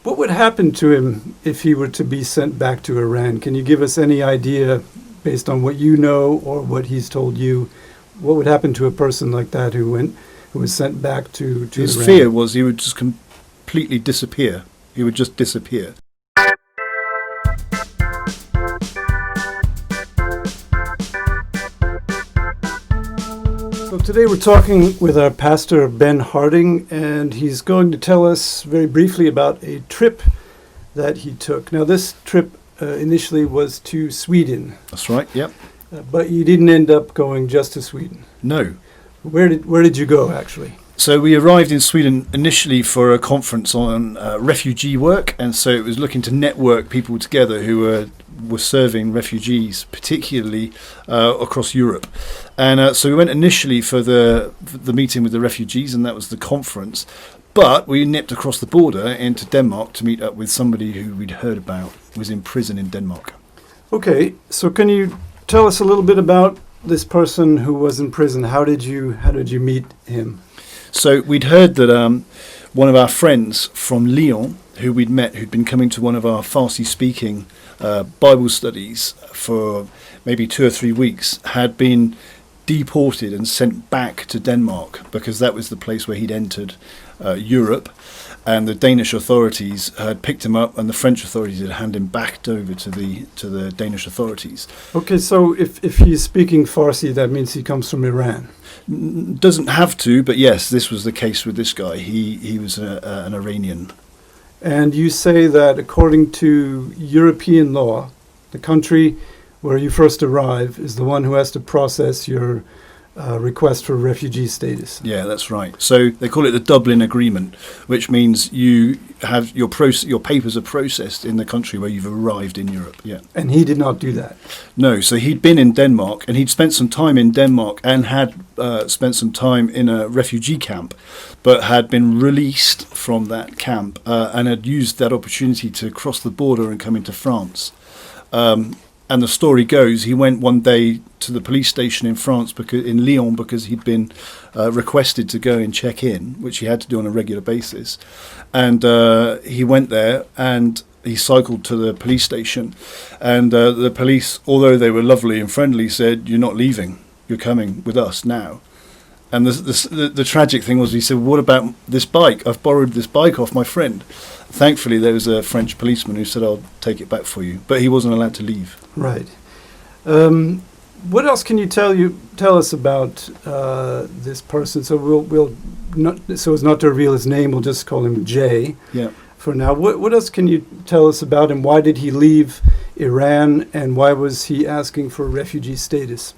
What would happen to him if he were to be sent back to Iran? Can you give us any idea, based on what you know or what he's told you, what would happen to a person like that who was sent back to His Iran? fear was he would just completely disappear. He would just disappear. So today we're talking with our pastor, Ben Harding, and he's going to tell us very briefly about a trip that he took. Now, this trip initially was to Sweden, That's right, yep. but you didn't end up going just to Sweden. No. Where did you go, actually? So we arrived in Sweden initially for a conference on refugee work, and so it was looking to network people together who were serving refugees, particularly across Europe. And so we went initially for the meeting with the refugees, and that was the conference. But we nipped across the border into Denmark to meet up with somebody who we'd heard about was in prison in Denmark. Okay, so can you tell us a little bit about this person who was in prison? How did you meet him? So we'd heard that one of our friends from Lyon, who we'd met, who'd been coming to one of our Farsi-speaking Bible studies for maybe 2 or 3 weeks, had been deported and sent back to Denmark because that was the place where he'd entered Europe, and the Danish authorities had picked him up, and the French authorities had handed him back over to the Danish authorities. Okay, so if he's speaking Farsi, that means he comes from Iran. Doesn't have to, but yes, this was the case with this guy. He was an Iranian. And you say that according to European law, the country where you first arrive is the one who has to process your request for refugee status. Yeah, that's right. So they call it the Dublin Agreement, which means you have your papers are processed in the country where you've arrived in Europe. Yeah. And he did not do that. No, so he'd been in Denmark, and he'd spent some time in Denmark and had spent some time in a refugee camp, but had been released from that camp and had used that opportunity to cross the border and come into France. And the story goes, he went one day to the police station in France, in Lyon, because he'd been requested to go and check in, which he had to do on a regular basis. And he went there and he cycled to the police station. And the police, although they were lovely and friendly, said, "You're not leaving. You're coming with us now." And the tragic thing was, he said, "What about this bike? I've borrowed this bike off my friend." Thankfully, there was a French policeman who said, "I'll take it back for you." But he wasn't allowed to leave. Right. What else can you tell us about this person? So we'll not, so as not to reveal his name, we'll just call him Jay. Yeah. For now, what else can you tell us about him? Why did he leave Iran, and why was he asking for refugee status?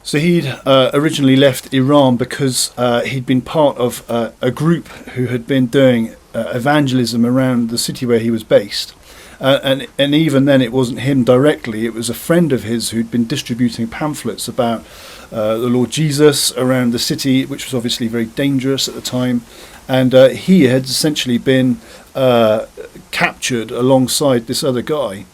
So he'd originally left Iran because he'd been part of a group who had been doing evangelism around the city where he was based. And even then, it wasn't him directly. It was a friend of his who'd been distributing pamphlets about the Lord Jesus around the city, which was obviously very dangerous at the time. And he had essentially been captured alongside this other guy.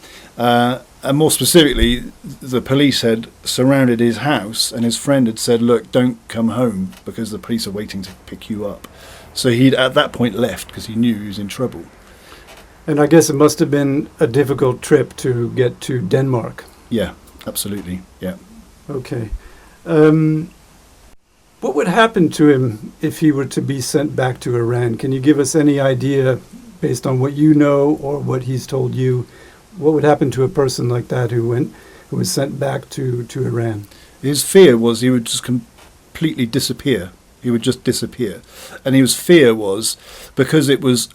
And more specifically, the police had surrounded his house, and his friend had said, "Look, don't come home because the police are waiting to pick you up." So he'd at that point left because he knew he was in trouble. And I guess it must have been a difficult trip to get to Denmark. Yeah, absolutely. Yeah. Okay. What would happen to him if he were to be sent back to Iran? Can you give us any idea, based on what you know or what he's told you, what would happen to a person like that who was sent back to Iran? His fear was he would just completely disappear. He would just disappear, and his fear was because it was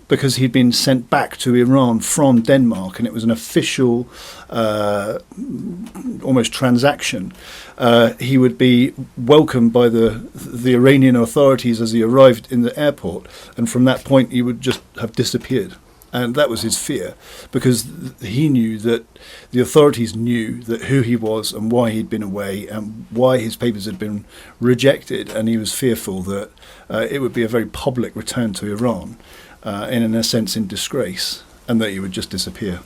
because he'd been sent back to Iran from Denmark, and it was an official, almost transaction. He would be welcomed by the Iranian authorities as he arrived in the airport, and from that point he would just have disappeared. And that was his fear, because he knew that the authorities knew that who he was and why he'd been away and why his papers had been rejected, and he was fearful that it would be a very public return to Iran, in a sense in disgrace, and that he would just disappear.